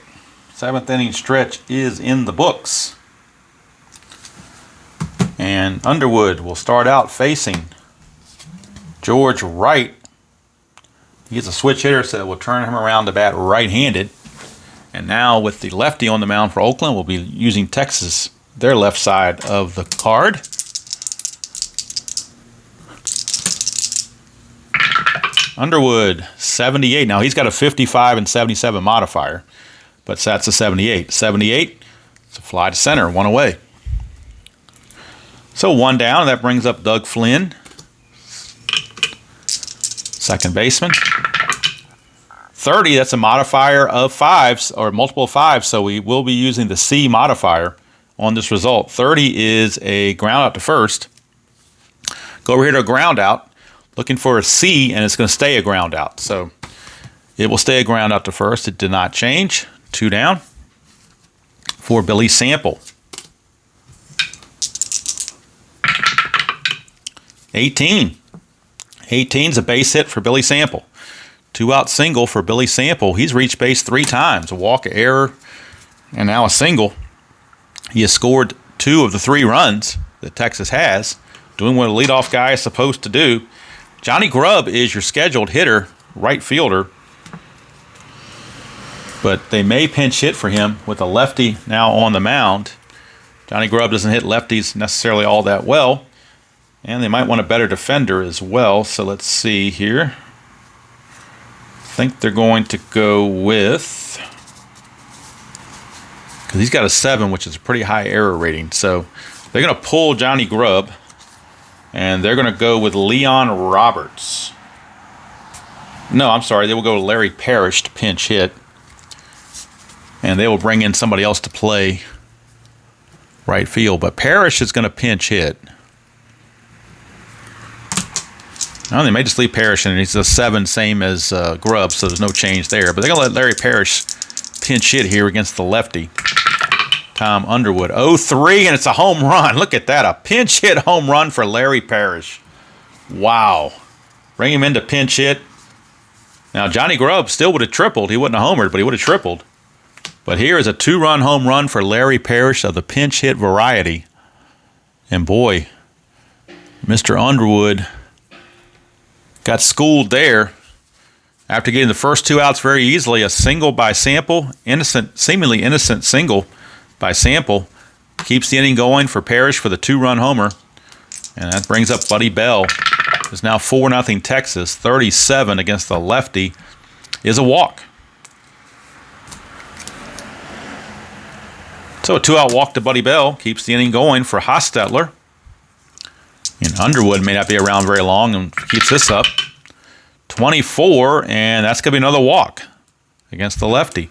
7th inning stretch is in the books. And Underwood will start out facing George Wright. He's a switch hitter, so we'll turn him around to bat right-handed. And now with the lefty on the mound for Oakland, we'll be using Texas, their left side of the card. Underwood, 78. Now, he's got a 55 and 77 modifier, but that's a 78. 78, it's a fly to center, 1 away. So 1 down, that brings up Doug Flynn, second baseman. 30, that's a modifier of 5s, or multiple 5s, so we will be using the C modifier on this result. 30 is a ground out to first. Go over here to a ground out. Looking for a C, and it's going to stay a ground out. So it will stay a ground out to first. It did not change. 2 down for Billy Sample. 18. 18's a base hit for Billy Sample. 2-out single for Billy Sample. He's reached base 3 times. A walk, an error, and now a single. He has scored 2 of the 3 runs that Texas has, doing what a leadoff guy is supposed to do. Johnny Grubb is your scheduled hitter, right fielder, but they may pinch hit for him with a lefty now on the mound. Johnny Grubb doesn't hit lefties necessarily all that well, and they might want a better defender as well. So let's see here. I think they're going to go with, because he's got a 7, which is a pretty high error rating. So they're going to pull Johnny Grubb. And they're going to go with Leon Roberts. No, I'm sorry. They will go to Larry Parrish to pinch hit. And they will bring in somebody else to play right field. But Parrish is going to pinch hit. Oh, they may just leave Parrish in. He's a 7, same as Grubb, so there's no change there. But they're going to let Larry Parrish pinch hit here against the lefty, Tom Underwood. 0-3, and it's a home run. Look at that, a pinch hit home run for Larry Parrish. Wow. Bring him in to pinch hit. Now, Johnny Grubb still would have tripled. He wouldn't have homered, but he would have tripled. But here is a 2-run home run for Larry Parrish of the pinch hit variety. And boy, Mr. Underwood got schooled there after getting the first 2 outs very easily. A single by Sample, seemingly innocent single by Sample, keeps the inning going for Parrish for the 2-run homer. And that brings up Buddy Bell. It's now 4-0 Texas. 37 against the lefty is a walk. So a 2-out walk to Buddy Bell keeps the inning going for Hostetler. And Underwood may not be around very long and keeps this up. 24, and that's going to be another walk against the lefty.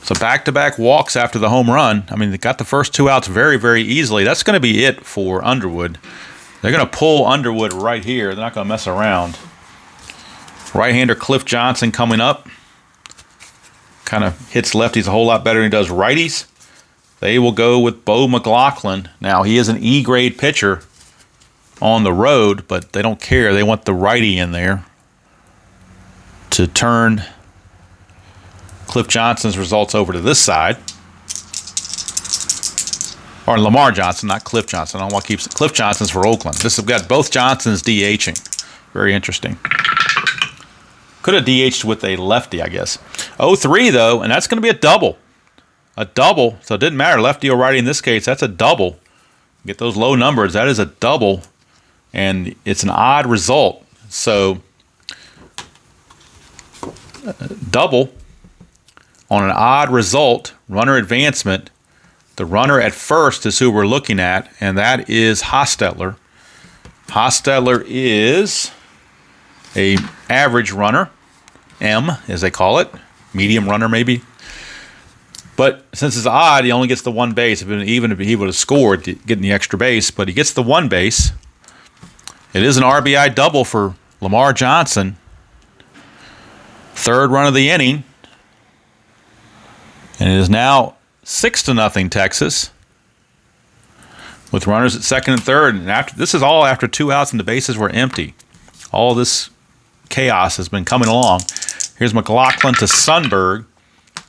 So back-to-back walks after the home run. I mean, they got the first 2 outs very, very easily. That's going to be it for Underwood. They're going to pull Underwood right here. They're not going to mess around. Right-hander Cliff Johnson coming up. Kind of hits lefties a whole lot better than he does righties. They will go with Bo McLaughlin. Now, he is an E-grade pitcher on the road, but they don't care. They want the righty in there to turn Cliff Johnson's results over to this side. Or Lamar Johnson, not Cliff Johnson. I don't want to keep Cliff Johnson's for Oakland. This has got both Johnsons DHing. Very interesting. Could have DH'd with a lefty, I guess. 0-3, though, and that's going to be a double. A double, so it didn't matter, lefty or righty in this case. That's a double. Get those low numbers. That is a double, and it's an odd result. So, double on an odd result, runner advancement. The runner at first is who we're looking at, and that is Hostetler. Hostetler is a average runner, M, as they call it. Medium runner, maybe. But since it's odd, he only gets the 1 base. Even if he would have scored, getting the extra base, but he gets the 1 base. It is an RBI double for Lamar Johnson. 3rd run of the inning. And it is now 6-0 Texas, with runners at 2nd and 3rd. And this is all after 2 outs and the bases were empty. All this chaos has been coming along. Here's McLaughlin to Sundberg.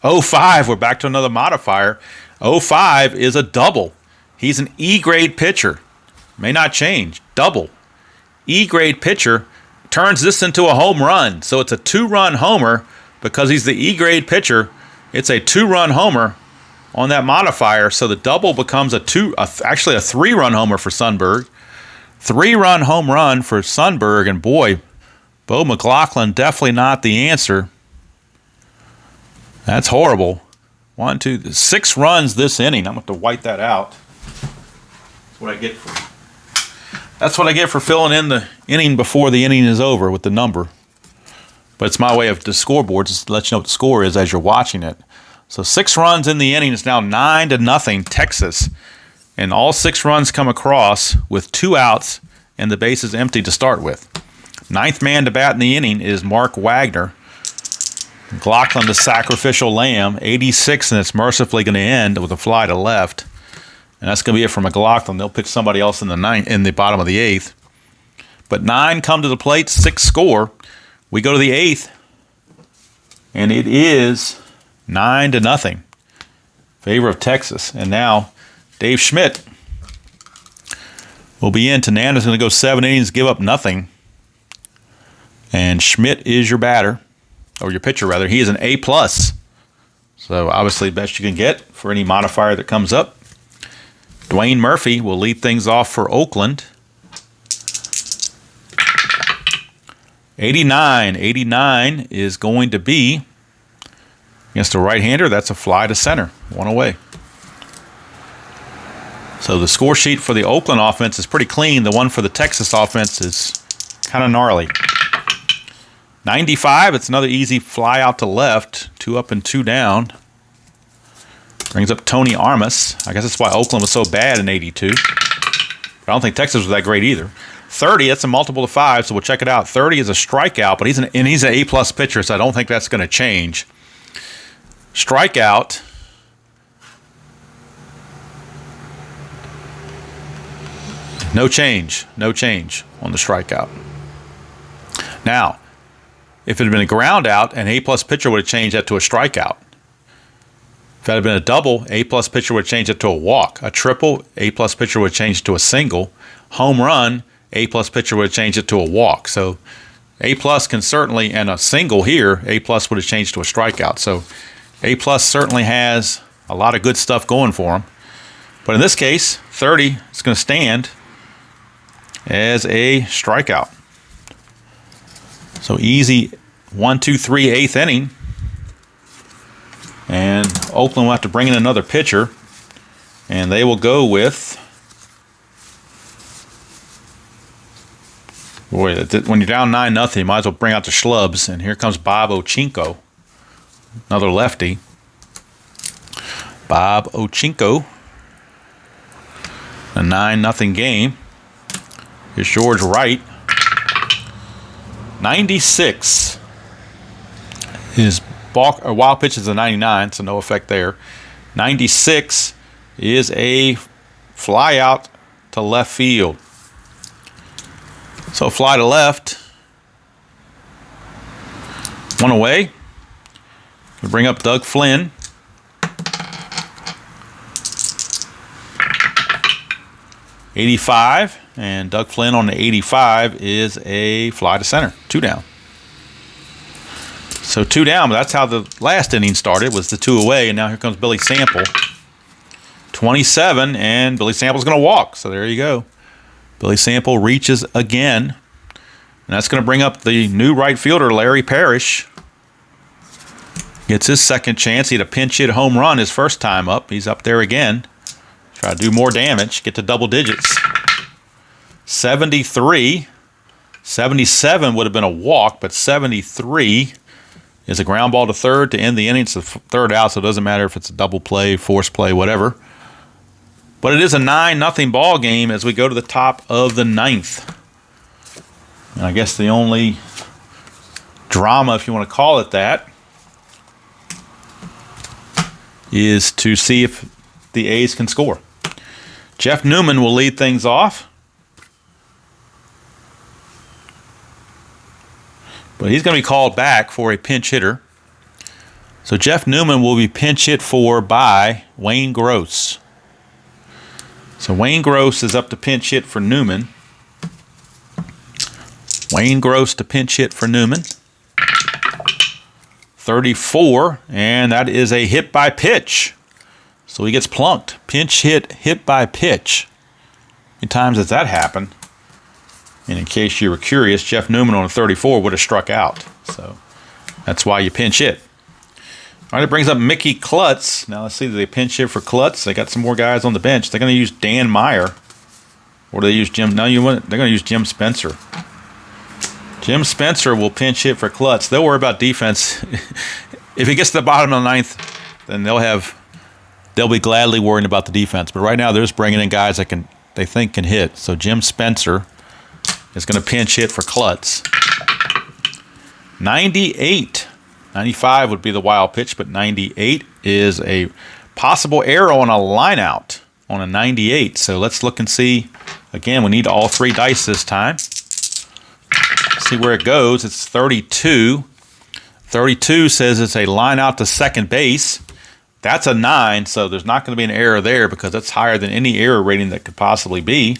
0-5, we're back to another modifier. 0-5 is a double. He's an E-grade pitcher. May not change. Double. E-grade pitcher turns this into a home run. So it's a 2-run homer because he's the E-grade pitcher. It's a 2-run homer on that modifier. So the double becomes actually a 3-run homer for Sundberg. 3-run home run for Sundberg. And boy, Bo McLaughlin definitely not the answer. That's horrible. 1, 2, 6 runs this inning. I'm going to have to wipe that out. That's what I get for filling in the inning before the inning is over with the number. But it's my way of the scoreboard, just to let you know what the score is as you're watching it. So 6 runs in the inning. It's now 9-0 Texas. And all 6 runs come across with 2 outs and the bases empty to start with. 9th man to bat in the inning is Mark Wagner. McLaughlin, the sacrificial lamb, 86, and it's mercifully going to end with a fly to left. And that's going to be it for McLaughlin. They'll pick somebody else in the bottom of the 8th. But 9 come to the plate, 6 score. We go to the 8th, and it is 9-0. Favor of Texas. And now Dave Schmidt will be in. Tanana's going to go 7 innings, give up nothing. And Schmidt is your batter. Or your pitcher, rather. He is an A+. So, obviously, best you can get for any modifier that comes up. Dwayne Murphy will lead things off for Oakland. 89. 89 is going to be against a right-hander. That's a fly to center. 1 away. So, the score sheet for the Oakland offense is pretty clean. The one for the Texas offense is kind of gnarly. 95, it's another easy fly out to left. 2 up and 2 down. Brings up Tony Armas. I guess that's why Oakland was so bad in 82. But I don't think Texas was that great either. 30, that's a multiple of 5, so we'll check it out. 30 is a strikeout, but he's an A-plus pitcher, so I don't think that's going to change. Strikeout. No change on the strikeout. Now, if it had been a ground out, an A-plus pitcher would have changed that to a strikeout. If that had been a double, A-plus pitcher would change it to a walk. A triple, A-plus pitcher would change it to a single. Home run, A-plus pitcher would change it to a walk. So A-plus can certainly, and a single here, A-plus would have changed to a strikeout. So A-plus certainly has a lot of good stuff going for him. But in this case, 30 is going to stand as a strikeout. So easy 1, 2, 3, 8th inning. And Oakland will have to bring in another pitcher. And they will go with... Boy, when you're down 9-0, you might as well bring out the schlubs. And here comes Bob Ochinko, another lefty. Bob Ochinko. A 9-0 game. Here's George Wright. 96. His wild pitch is a 99, so no effect there. 96 is a fly out to left field. So fly to left. One away. We bring up Doug Flynn. '85, and Doug Flynn on the 85 is a fly to center. 2 down. So 2 down, but that's how the last inning started, was the 2 away, and now here comes Billy Sample. 27, and Billy Sample's going to walk, so there you go. Billy Sample reaches again, and that's going to bring up the new right fielder, Larry Parrish. Gets his second chance. He had a pinch hit home run his first time up. He's up there again. Try to do more damage, get to double digits. 73. 77 would have been a walk, but 73 is a ground ball to third to end the inning. It's the third out, so it doesn't matter if it's a double play, force play, whatever. But it is a 9-0 ball game as we go to the top of the 9th. And I guess the only drama, if you want to call it that, is to see if the A's can score. Jeff Newman will lead things off. But he's going to be called back for a pinch hitter. So Jeff Newman will be pinch hit for by Wayne Gross. So Wayne Gross is up to pinch hit for Newman. Wayne Gross to pinch hit for Newman. 34, and that is a hit by pitch. So he gets plunked. Pinch hit by pitch. How many times has that happened? And in case you were curious, Jeff Newman on a 34 would have struck out. So that's why you pinch hit. All right, it brings up Mickey Klutz. Now let's see, do they pinch hit for Klutz? They got some more guys on the bench. They're going to use Dan Meyer. Or do they use Jim? No, they're going to use Jim Spencer. Jim Spencer will pinch hit for Klutz. They'll worry about defense. If he gets to the bottom of the 9th, then they'll be gladly worrying about the defense. But right now they're just bringing in guys that they think can hit. So Jim Spencer is going to pinch hit for Klutz. 98. 95 would be the wild pitch, but 98 is a possible error on a line out on a 98. So let's look and see. Again, we need all 3 dice this time. See where it goes. It's 32. 32 says it's a line out to second base. That's a 9, so there's not going to be an error there because that's higher than any error rating that could possibly be.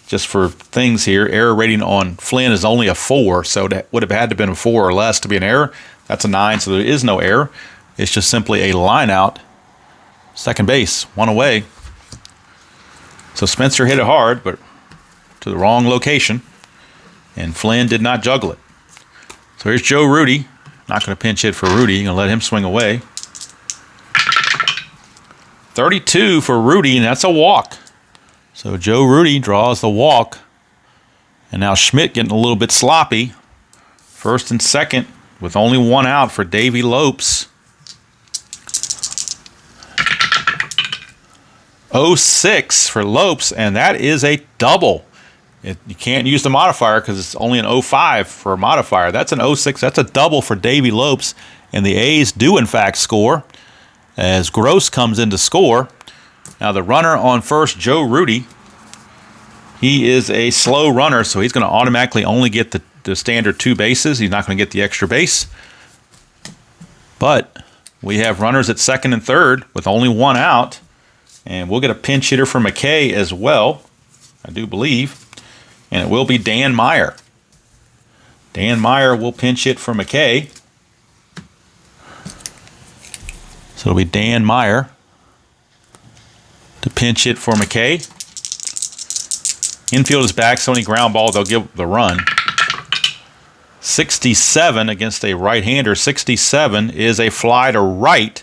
Just for things here, error rating on Flynn is only a 4, so that would have had to have been a 4 or less to be an error. That's a 9, so there is no error. It's just simply a line out. Second base, 1 away. So Spencer hit it hard, but to the wrong location. And Flynn did not juggle it. So here's Joe Rudy. Not going to pinch hit for Rudy. Going to let him swing away. 32 for Rudy, and that's a walk. So Joe Rudy draws the walk. And now Schmidt getting a little bit sloppy. First and second with only 1 out for Davey Lopes. 06 for Lopes, and that is a double. You can't use the modifier because it's only an 05 for a modifier. That's an 06. That's a double for Davey Lopes, and the A's do, in fact, score as Gross comes in to score. Now, the runner on first, Joe Rudy, he is a slow runner, so he's going to automatically only get the standard 2 bases. He's not going to get the extra base. But we have runners at second and third with only 1 out, and we'll get a pinch hitter for McKay as well, I do believe. And it will be Dan Meyer. Dan Meyer will pinch hit for McKay. So it'll be Dan Meyer to pinch hit for McKay. Infield is back, so any ground ball, they'll give the run. 67 against a right-hander. 67 is a fly to right.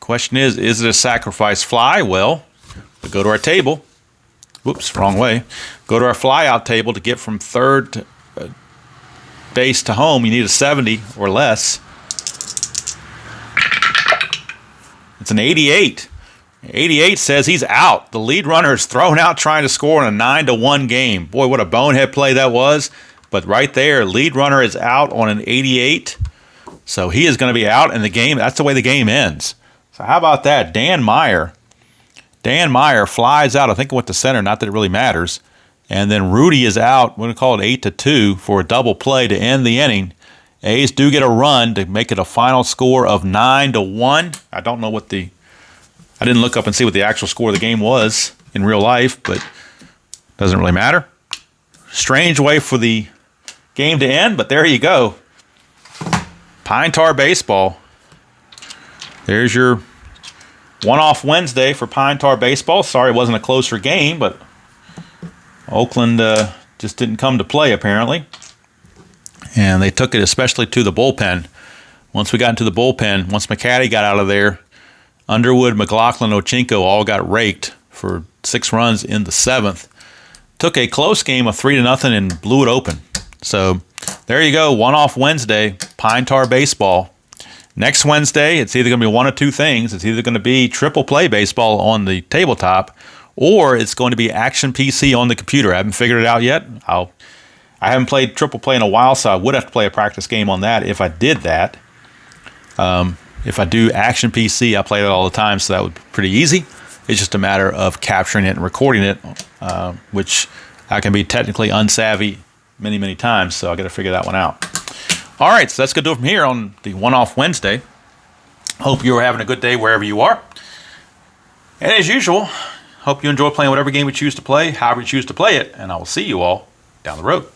Question is it a sacrifice fly? Well, we go to our table. Whoops, wrong way. Go to our fly-out table to get from third to, base to home. You need a 70 or less. It's an 88. 88 says he's out. The lead runner is thrown out trying to score in a 9-1 game. Boy, what a bonehead play that was. But right there, lead runner is out on an 88. So he is going to be out in the game. That's the way the game ends. So how about that? Dan Meyer flies out. I think it went to center, not that it really matters. And then Rudy is out. We're going to call it 8-2 for a double play to end the inning. A's do get a run to make it a final score of 9-1. I don't know what I didn't look up and see what the actual score of the game was in real life, but doesn't really matter. Strange way for the game to end, but there you go. Pine Tar Baseball. There's your one-off Wednesday for Pine Tar Baseball. Sorry it wasn't a closer game, but Oakland just didn't come to play apparently. And they took it especially to the bullpen. Once we got into the bullpen, once McCaddy got out of there, Underwood, McLaughlin, Ochinko all got raked for 6 runs in the 7th. Took a close game of 3-0 and blew it open. So there you go, one-off Wednesday, Pine Tar Baseball. Next Wednesday, it's either going to be one of two things. It's either going to be triple play baseball on the tabletop, or it's going to be action PC on the computer. I haven't figured it out yet. I haven't played triple play in a while, so I would have to play a practice game on that if I did that. If I do action PC, I play it all the time, so that would be pretty easy. It's just a matter of capturing it and recording it, which I can be technically unsavvy many, many times, so I got to figure that one out. All right, so that's going to do it from here on the one-off Wednesday. Hope you are having a good day wherever you are. And as usual, hope you enjoy playing whatever game you choose to play, however you choose to play it, and I will see you all down the road.